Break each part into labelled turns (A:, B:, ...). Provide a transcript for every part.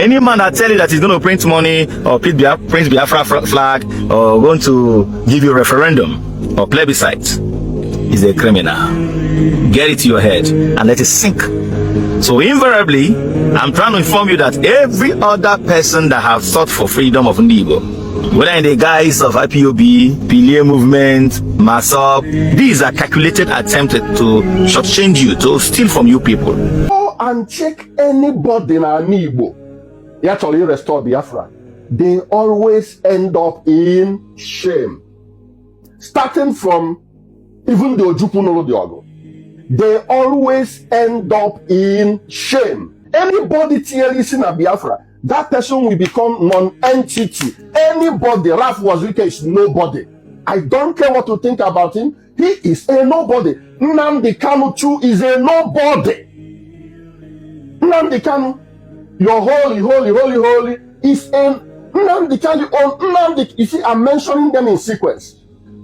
A: Any man that tell you that he's going to print money or print Biafra flag or going to give you a referendum or plebiscite is a criminal. Get it to your head and let it sink. So invariably, I'm trying to inform you that every other person that have sought for freedom of Igbo, whether in the guise of IPOB, PLA movement, MASOP, these are calculated attempts to shortchange you, to steal from you people.
B: Go and check anybody in Igbo, they actually restore Biafra. They always end up in shame. Starting from even the Ojukwu no the Ogo. They always end up in shame. Anybody tearing a Biafra, that person will become non-entity. Anybody, Raf Wazirike is nobody. I don't care what you think about him. He is a nobody. Nnamdi Kanu too is a nobody. Nnamdi Kanu, you're holy, is a Nnamdi Kanu on Nnamdi. You see, I'm mentioning them in sequence.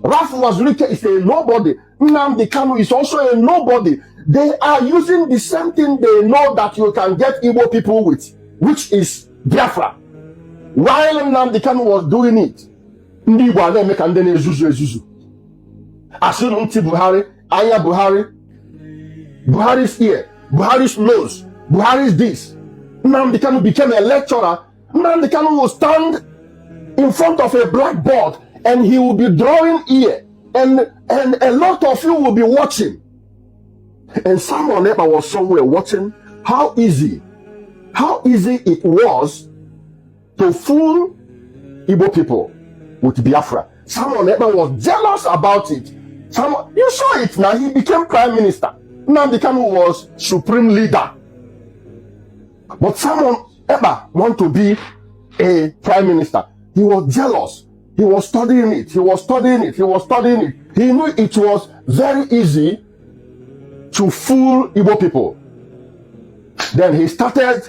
B: Raf Wazirike is a nobody. Nnamdi Kanu is also a nobody. They are using the same thing they know that you can get Igbo people with, which is Biafra. While Nnamdi Kanu was doing it, Ndi Igbo ale make and then ezuzu. Asunu nti Buhari, Anya Buhari, Buhari's ear, Buhari's nose, Buhari's this. Nnamdi Kanu became a lecturer. Nnamdi Kanu will stand in front of a blackboard and he will be drawing here, and a lot of you will be watching. And someone ever was somewhere watching how easy it was to fool Igbo people with Biafra. Someone ever was jealous about it. You saw it now, he became prime minister. Nnamdi Kanu was supreme leader. But someone ever want to be a prime minister. He was jealous. He was studying it. He knew it was very easy to fool Igbo people. Then he started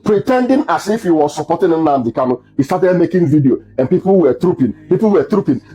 B: pretending as if he was supporting Nnamdi Kanu. He started making video and people were trooping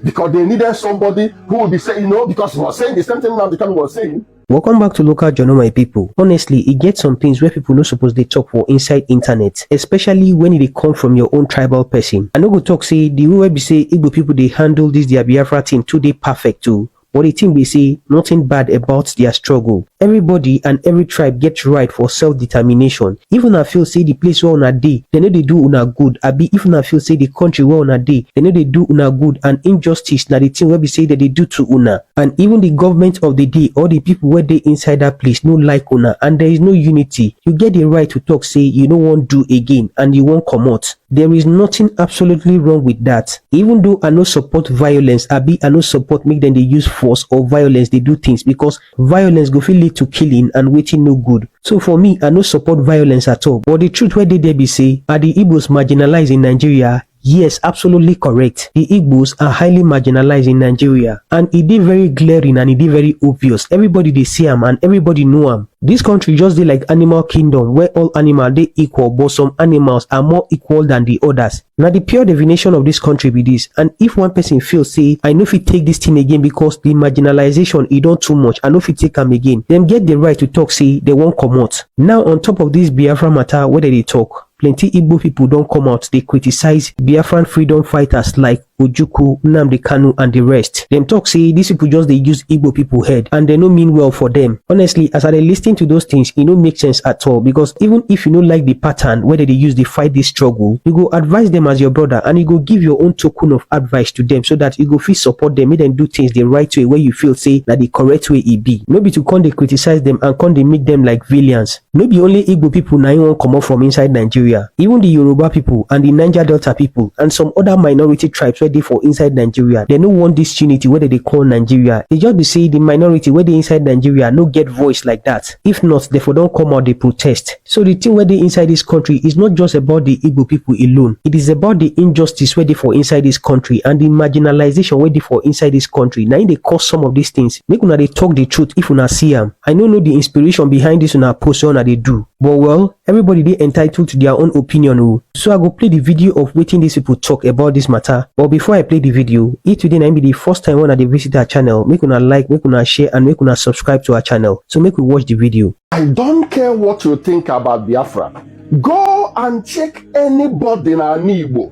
B: because they needed somebody who would be saying, because he was saying the same thing Nnamdi Kanu was saying.
C: Welcome back to Local Journal, my people. Honestly, it gets some things where people not supposed to talk for inside internet, especially when they come from your own tribal person. I no go talk say the way we say Igbo people they handle this their Biafra thing today perfect too. But the thing we say, nothing bad about their struggle. Everybody and every tribe gets right for self-determination. Even I feel say the place where on a day, they know they do una good. Even I feel say the country where on a day, they know they do una good, and injustice na the thing where we say that they do to una. And even the government of the day, or the people where they inside that place no like una, and there is no unity. You get the right to talk say you don't want do again and you won't come out. There is nothing absolutely wrong with that. Even though I no support violence, I no support make them they use force or violence, they do things, because violence go feel lead to killing and waiting no good. So for me, I no support violence at all. But the truth where they be say, are the Igbos marginalized in Nigeria? Yes, absolutely correct. The Igbos are highly marginalized in Nigeria, and it is very glaring and it is very obvious. Everybody they see them and everybody know them. This country just dey like animal kingdom where all animals they equal, but some animals are more equal than the others. Now the pure definition of this country be this, and if one person feels say I know if he take this thing again because the marginalization is done too much, I know if he take them again, them get the right to talk say they won't come out. Now on top of this Biafra matter, whether they talk, plenty Igbo people don't come out. They criticize Biafran freedom fighters like Ojukwu, Nnamdi Kanu and the rest. Them talk say these people just they use Igbo people head and they no mean well for them. Honestly, as I listen to those things, it don't make sense at all, because even if you don't like the pattern whether they use the fight this struggle, you go advise them as your brother and you go give your own token of advice to them so that you go feel support them, make them do things the right way where you feel say that the correct way it be. No be to come they criticize them and come they make them like villains. No be only Igbo people now you won't come up from inside Nigeria. Even the Yoruba people and the Niger Delta people and some other minority tribes where they for inside Nigeria, they no want this unity whether they call Nigeria. They just be say the minority where they inside Nigeria no get voice like that. If not, therefore don't come out they protest. So the thing where they inside this country is not just about the Igbo people alone. It is about the injustice where they for inside this country and the marginalization where they for inside this country. Now they cause some of these things. Make una they talk the truth if una see them. I don't know the inspiration behind this una post on they do. But well, everybody they entitled to their own opinion. So I go play the video of waiting these people talk about this matter. But before I play the video, if today na be the first time when they visit our channel, make una like, make una share, and make una subscribe to our channel. So make we watch the video.
B: I don't care what you think about Biafra. Go and check anybody in Igbo.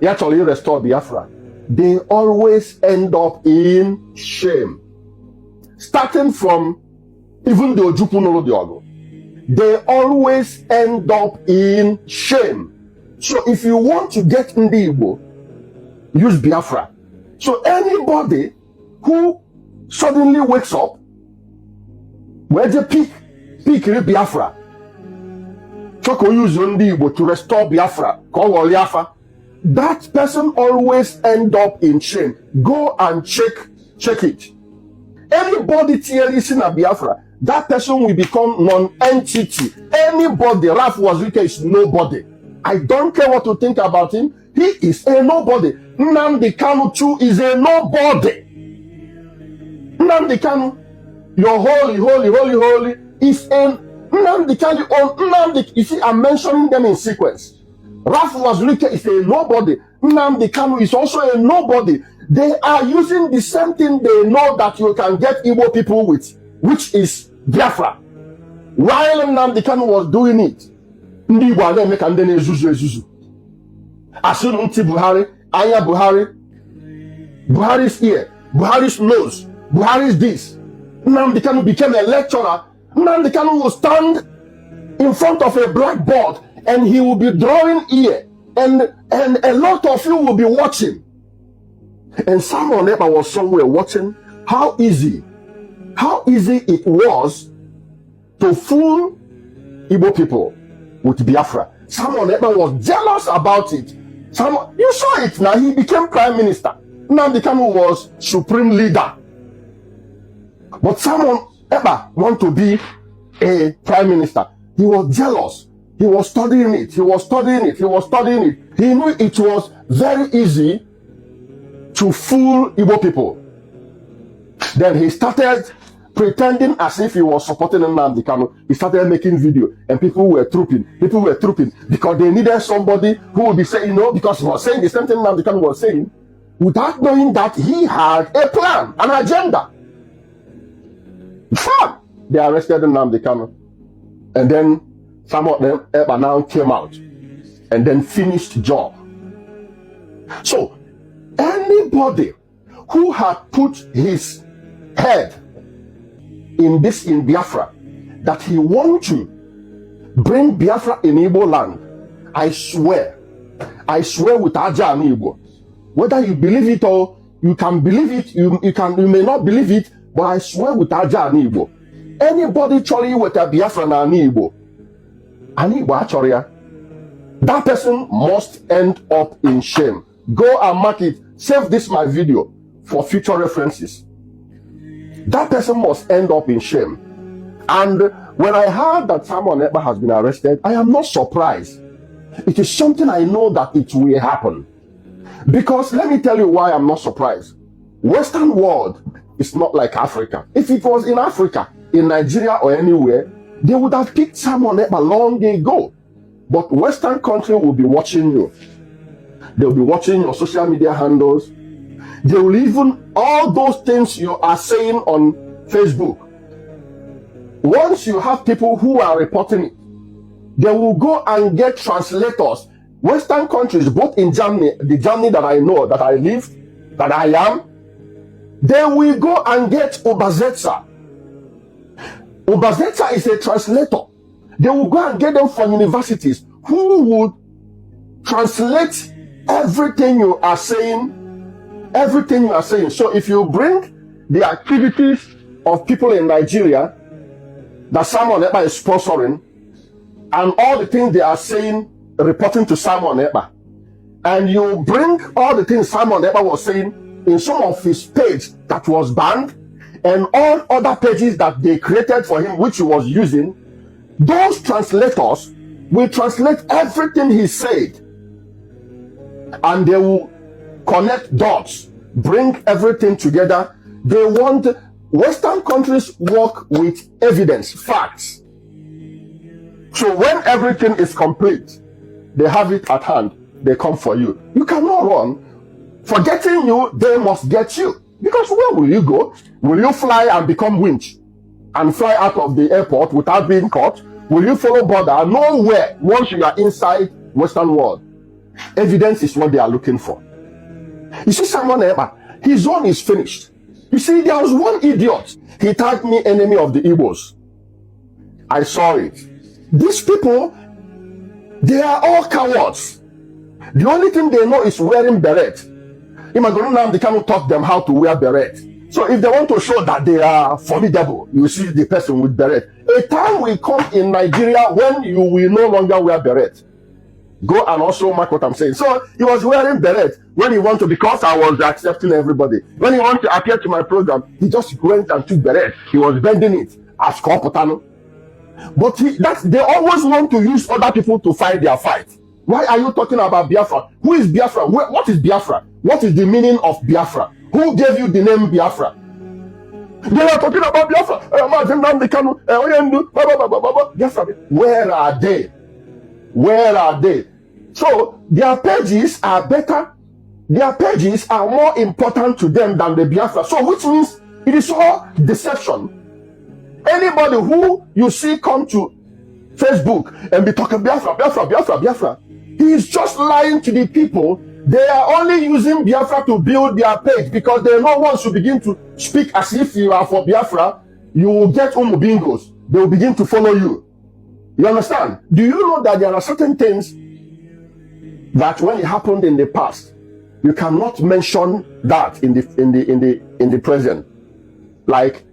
B: Actually restore Biafra. They always end up in shame. Starting from even the Ojukwu no Diogo. They always end up in shame. So if you want to get in the Igbo, use Biafra. So anybody who suddenly wakes up, where the peak Biafra, Choko use the Igbo to restore Biafra, call Biafra, that person always end up in shame. Go and check it. Anybody tearing a Biafra, that person will become non-entity. Anybody, Ralph Wazirike is nobody. I don't care what you think about him. He is a nobody. Nnamdi Kanu too is a nobody. Nnamdi Kanu, you're holy, is a Nnamdi Kanu on Nnamdi. You see, I'm mentioning them in sequence. Ralph Wazirike is a nobody. Nnamdi Kanu is also a nobody. They are using the same thing they know that you can get Igbo people with, which is Biafra. While Nnamdi Kanu was doing it, ndị Igbo ada eme ka ndị na-ezuzu ezuzu. Asịrị ntị Buhari, anya Buhari, Buhari's ear, Buhari's nose, Buhari's this. Nnamdi Kanu became a lecturer. Nnamdi Kanu will stand in front of a blackboard and he will be drawing here, and a lot of you will be watching. And someone ever was somewhere watching how easy it was to fool Igbo people with Biafra. Someone ever was jealous about it. You saw it now. He became prime minister. Nnamdi Kanu was supreme leader. But someone ever want to be a prime minister. He was jealous. He was studying it. He knew it was very easy to fool Igbo people. Then he started pretending as if he was supporting Nnamdi Kanu. He started making video, and people were trooping because they needed somebody who would be saying, because he was saying the same thing Nnamdi Kanu was saying, without knowing that he had a plan, an agenda. Bam! They arrested Nnamdi Kanu, and then some of them now came out and then finished the job. So anybody who had put his head in Biafra, that he wants to bring Biafra in Igbo land, I swear with Aja and Igbo, whether you believe it or you can believe it, you may not believe it, but I swear with Aja and Igbo, anybody truly with a Biafra and Igbo actually, that person must end up in shame. Go and mark it. Save this my video for future references. That person must end up in shame. And when I heard that Samuel Ekpa has been arrested, I am not surprised. It is something I know that it will happen. Because let me tell you why I'm not surprised. Western world is not like Africa. If it was in Africa, in Nigeria or anywhere, they would have picked Samuel Ekpa long ago. But Western country will be watching you. They'll be watching your social media handles. They will even, all those things you are saying on Facebook. Once you have people who are reporting it, they will go and get translators. Western countries, both in Germany, the Germany that I know, that I live, that I am, they will go and get Übersetzer. Übersetzer is a translator. They will go and get them from universities who would translate everything you are saying. So if you bring the activities of people in Nigeria that Simon Ekpa is sponsoring, and all the things they are saying, reporting to Simon Ekpa, and you bring all the things Simon Ekpa was saying in some of his page that was banned, and all other pages that they created for him, which he was using, those translators will translate everything he said, and they will connect dots, bring everything together. They want, Western countries work with evidence, facts. So when everything is complete, they have it at hand, they come for you. You cannot run. For getting you, they must get you. Because where will you go? Will you fly and become winch and fly out of the airport without being caught? Will you follow border? Nowhere. Once you are inside Western world, evidence is what they are looking for. You see, someone, his own is finished. You see, there was one idiot. He tagged me enemy of the Igbos. I saw it. These people, they are all cowards. The only thing they know is wearing beret. Nnamdi Kanu taught them how to wear beret. So if they want to show that they are formidable, you see the person with beret. A time will come in Nigeria when you will no longer wear beret. Go and also mark what I'm saying. So he was wearing beret when he wanted to, because I was accepting everybody. When he wanted to appear to my program, he just went and took beret. He was bending it as Kopotano. But they always want to use other people to fight their fight. Why are you talking about Biafra? Who is Biafra? What is Biafra? What is the meaning of Biafra? Who gave you the name Biafra? They are talking about Biafra. Nnamdi Kanu, Biafra. Where are they? Where are they? So their pages are better. Their pages are more important to them than the Biafra. So which means it is all deception. Anybody who you see come to Facebook and be talking Biafra, Biafra, Biafra, Biafra, he is just lying to the people. They are only using Biafra to build their page, because they know once you begin to speak as if you are for Biafra, you will get bingos. They will begin to follow you. You understand? Do you know that there are certain things that when it happened in the past, you cannot mention that in the present? Like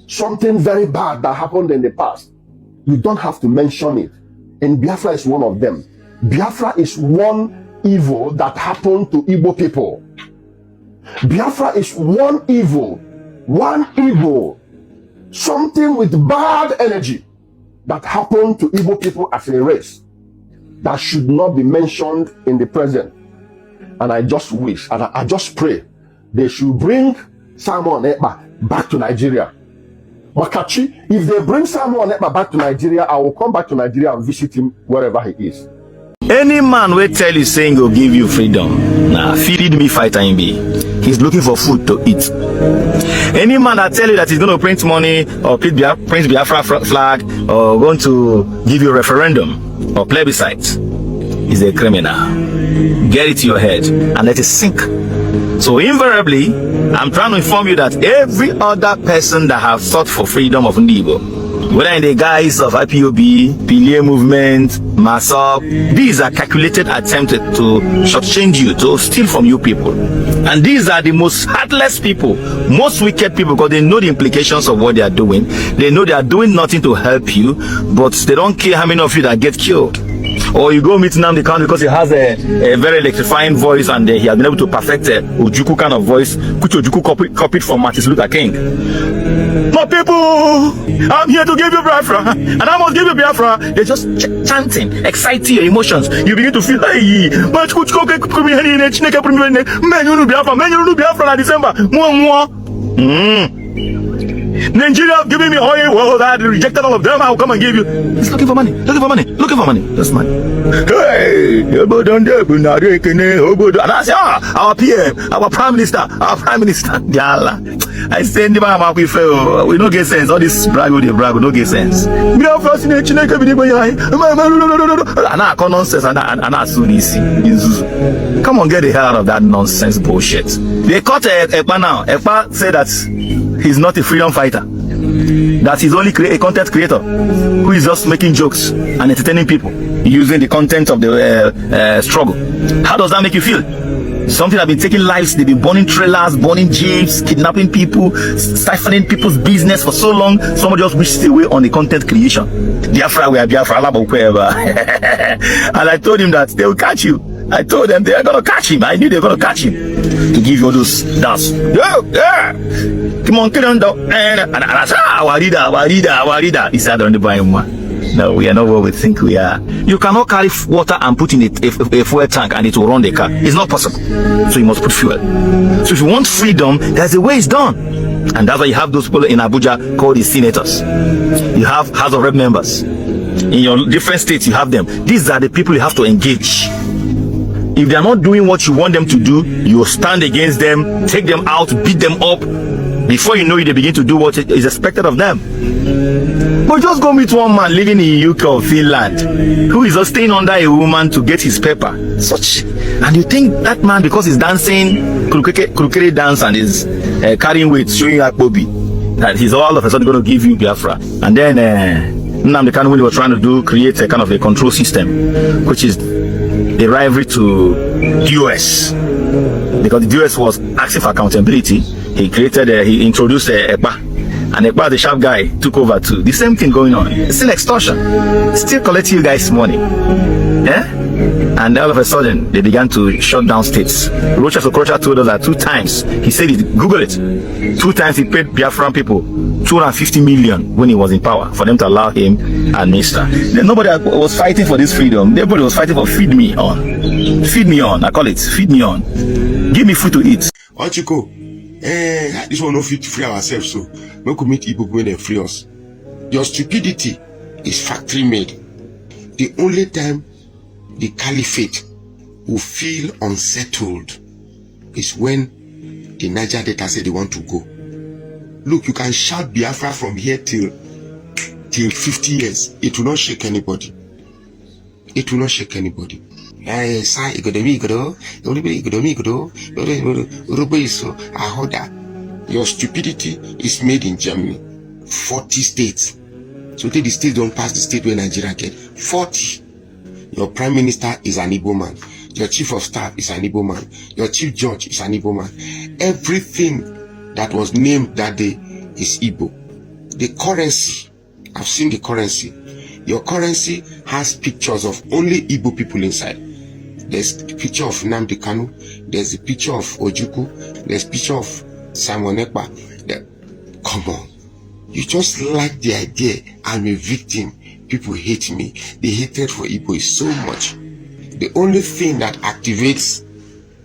B: something very bad that happened in the past, you don't have to mention it. And Biafra is one of them. Biafra is one evil that happened to Igbo people. Biafra is one evil, something with bad energy that happened to Igbo people as a race that should not be mentioned in the present. And I just wish, and I just pray, they should bring Simon Ekpa back to Nigeria. Makachi, if they bring Simon Ekpa back to Nigeria, I will come back to Nigeria and visit him wherever he is.
A: Any man will tell you saying go give you freedom. Nah, feed me fighter in be. He's looking for food to eat. Any man that tell you that he's going to print money or print Biafra flag or going to give you a referendum or plebiscite is a criminal. Get it to your head and let it sink. So invariably, I'm trying to inform you that every other person that have fought for freedom of Igbo, whether in the guise of IPOB, PLA movement, MASOP, these are calculated attempts to shortchange you, to steal from you people. And these are the most heartless people, most wicked people, because they know the implications of what they are doing. They know they are doing nothing to help you, but they don't care how many of you that get killed. Or you go meet Nnamdi Kanu because he has a very electrifying voice and he has been able to perfect a Ojukwu kind of voice, which Ojukwu copied from Martin Luther King. My people, I'm here to give you Biafra, and I must give you Biafra. They're just chanting, exciting your emotions. You begin to feel, hey, but Biafra December. Nigeria giving me oil, well, I rejected all of them. I'll come and give you. He's looking for money, looking for money, looking for money. That's money. Hey, and I say, our PM, our Prime Minister, I send him out. We don't get sense. All this brag, we don't get sense. And I call nonsense and I soon easy. Come on, get the hell out of that nonsense bullshit. They caught Ekpa now. Ekpa said that he's not a freedom fighter, that he's only a content creator who is just making jokes and entertaining people using the content of the struggle. How does that make you feel? Something that been taking lives, they've been burning trailers, burning jeeps, kidnapping people, stifling people's business for so long. Somebody just wished away on the content creation. Biafra, we are Biafra, and I told him that they will catch you. I told them they are gonna catch him. I knew they were gonna catch him to give you all those dance. Yeah. Come on, and I said, our leader. He said, on the bottom one. No, we are not what we think we are. You cannot carry water and put in a fuel tank and it will run the car. It's not possible. So you must put fuel. So if you want freedom, there's a way it's done. And that's why you have those people in Abuja called the senators. You have House of Rep members. In your different states, you have them. These are the people you have to engage. If they are not doing what you want them to do, you stand against them, take them out, beat them up. Before you know it, they begin to do what is expected of them. But just go meet one man living in UK or Finland who is just staying under a woman to get his paper. And you think that man, because he's dancing krukere dance and is carrying weight, showing you Akbobi, that he's all of a sudden going to give you Biafra. And then Nnamdi Kanu, when he was trying to create a kind of a control system, which is a rivalry to the US, because the US was asking for accountability. He introduced Ekpa, and Ekpa, the sharp guy, took over too. The same thing going on. It's still extortion, still collecting you guys' money. Yeah? And all of a sudden, they began to shut down states. Rocha Sokrocha told us that 2 times, he said it, Google it, 2 times he paid Biafran people 250 million when he was in power for them to allow him administer. Then nobody was fighting for this freedom. Everybody was fighting for feed me on. Feed me on, I call it, feed me on. Give me food to eat.
D: Ojukwu, this one no fit free ourselves, so we could meet Igbo when they free us. Your stupidity is factory made. The only time the caliphate will feel unsettled is when the Niger Delta say they want to go. Look, you can shout Biafra from here till 50 years. It will not shake anybody. It will not shake anybody. Your stupidity is made in Germany. 40 states. So the states don't pass the state where Nigeria get. 40. Your prime minister is an Igbo man. Your chief of staff is an Igbo man. Your chief judge is an Igbo man. Everything that was named that day is Igbo. The currency, I've seen the currency. Your currency has pictures of only Igbo people inside. There's the picture of Nnamdi Kanu. There's the picture of Ojukwu. There's a picture of Simon Ekpa. Come on. You just like the idea I'm a victim. People hate me. The hatred for Igbo is so much. The only thing that activates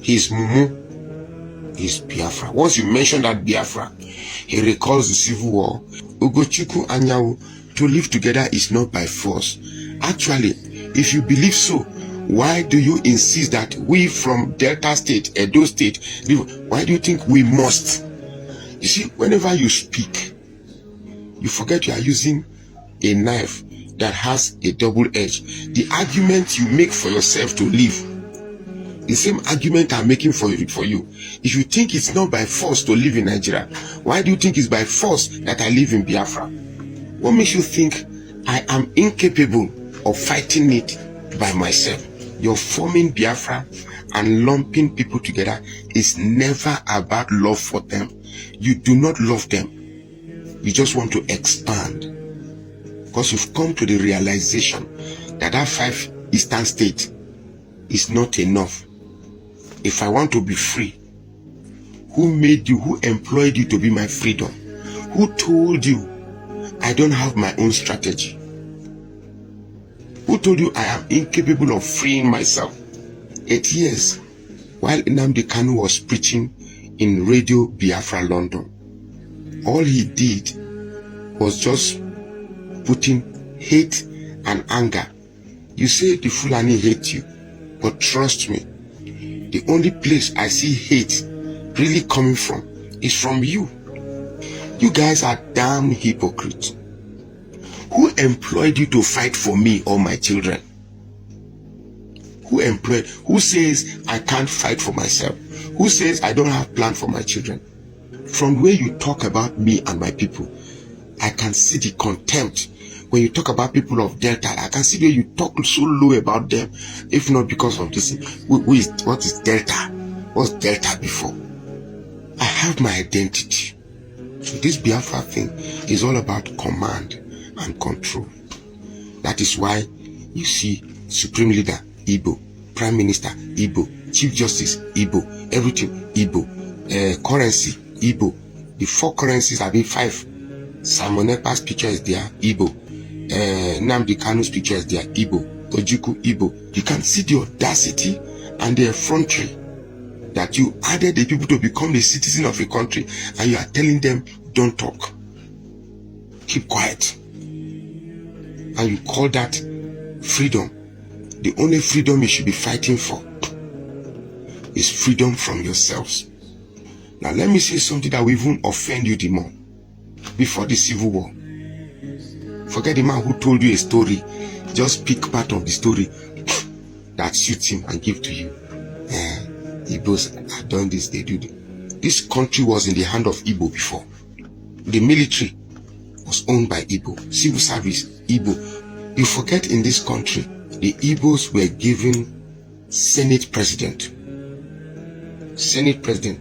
D: his mumu is Biafra. Once you mention that Biafra, he recalls the civil war. Ojukwu and Nyawu, to live together is not by force. Actually, if you believe so, why do you insist that we from Delta State, Edo State, why do you think we must? You see, whenever you speak, you forget you are using a knife that has a double edge. The argument you make for yourself to live, the same argument I'm making for you. If you think it's not by force to live in Nigeria, why do you think it's by force that I live in Biafra? What makes you think I am incapable of fighting it by myself? You're forming Biafra and lumping people together is never about love for them. You do not love them. You just want to expand. Because you've come to the realization that 5 eastern states is not enough. If I want to be free, who made you, who employed you to be my freedom? Who told you I don't have my own strategy? Who told you I am incapable of freeing myself? 8 years while Nnamdi Kanu was preaching in Radio Biafra London, all he did was just putting hate and anger. You say the Fulani hate you, but trust me, the only place I see hate really coming from is from you. You guys are damn hypocrites. Who employed you to fight for me or my children? Who says I can't fight for myself? Who says I don't have plan for my children? From where you talk about me and my people, I can see the contempt. When you talk about people of Delta, I can see where you talk so low about them, if not because of this. What is Delta? What's Delta before? I have my identity. So this Biafra thing is all about command and control. That is why you see Supreme Leader Igbo, Prime Minister Igbo, Chief Justice Igbo, everything Igbo, currency Igbo. The 4 currencies have been 5. Simon Ekpa's picture is there, Igbo. Nnamdi Kanu's picture is there, Igbo. Ojukwu, Igbo. You can see the audacity and the effrontery that you added the people to become the citizen of a country, and you are telling them, don't talk. Keep quiet. And you call that freedom. The only freedom you should be fighting for is freedom from yourselves. Now let me say something that will even offend you the more. Before the civil war, Forget the man who told you a story. Just pick part of the story that suits him and give to you. Igbos have done this, they do this. This country was in the hand of Igbo before. The military was owned by Igbo. Civil service, Igbo. You forget in this country, the Igbos were given Senate president. Senate president.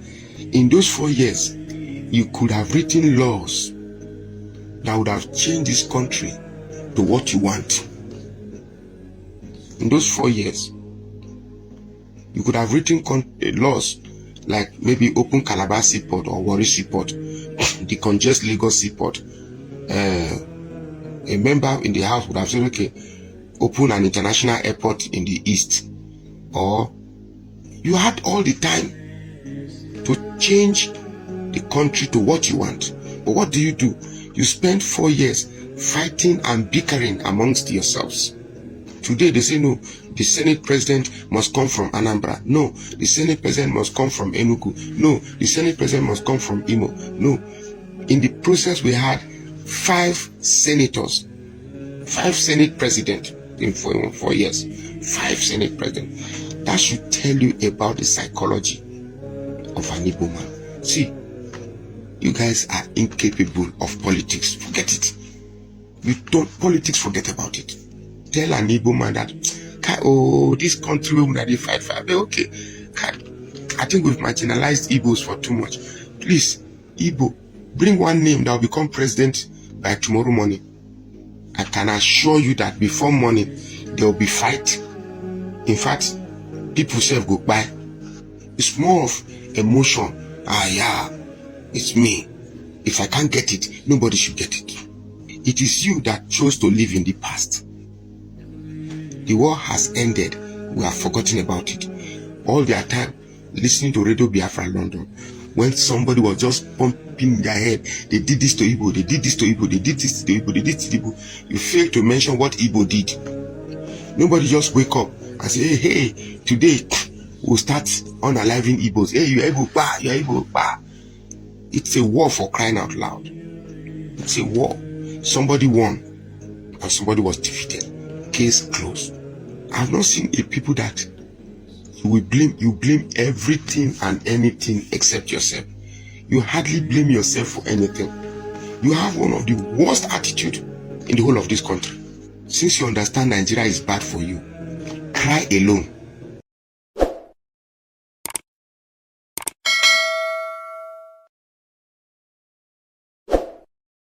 D: In those 4 years, you could have written laws that would have changed this country to what you want. In those 4 years, you could have written laws like maybe open Calabar Seaport or Warri Seaport, decongest Lagos Seaport. A member in the house would have said, okay, open an international airport in the east. Or you had all the time to change the country to what you want. But what do? You spend 4 years fighting and bickering amongst yourselves. Today they say no, the Senate president must come from Anambra. No, the Senate president must come from Enugu. No, the Senate president must come from Imo. No. In the process we had 5 senators, 5 Senate presidents in 4 years. 5 Senate presidents. That should tell you about the psychology of an Igbo man. See, you guys are incapable of politics. Forget it. You don't politics, forget about it. Tell an Igbo man that, oh, this country will not fight. Okay, I think we've marginalized Igbos for too much. Please, Igbo, bring one name that will become president by tomorrow morning. I can assure you that before morning, there will be fight. In fact, people say go by. It's more of emotion. Yeah, it's me. If I can't get it, nobody should get it. It is you that chose to live in the past. The war has ended. We have forgotten about it. All their time listening to Radio Biafra London, when somebody was just pumping their head, they did this to Igbo, they did this to Igbo, they did this to Igbo, they did this to Igbo. You fail to mention what Igbo did. Nobody just wake up and say, hey, today we'll start unaliving Igbos. Hey, you're Igbo, bah, you're Igbo, bah. It's a war, for crying out loud. It's a war. Somebody won and somebody was defeated. Case closed. I've not seen a people that you blame everything and anything except yourself. You hardly blame yourself for anything. You have one of the worst attitude in the whole of this country. Since you understand Nigeria is bad for you, cry alone.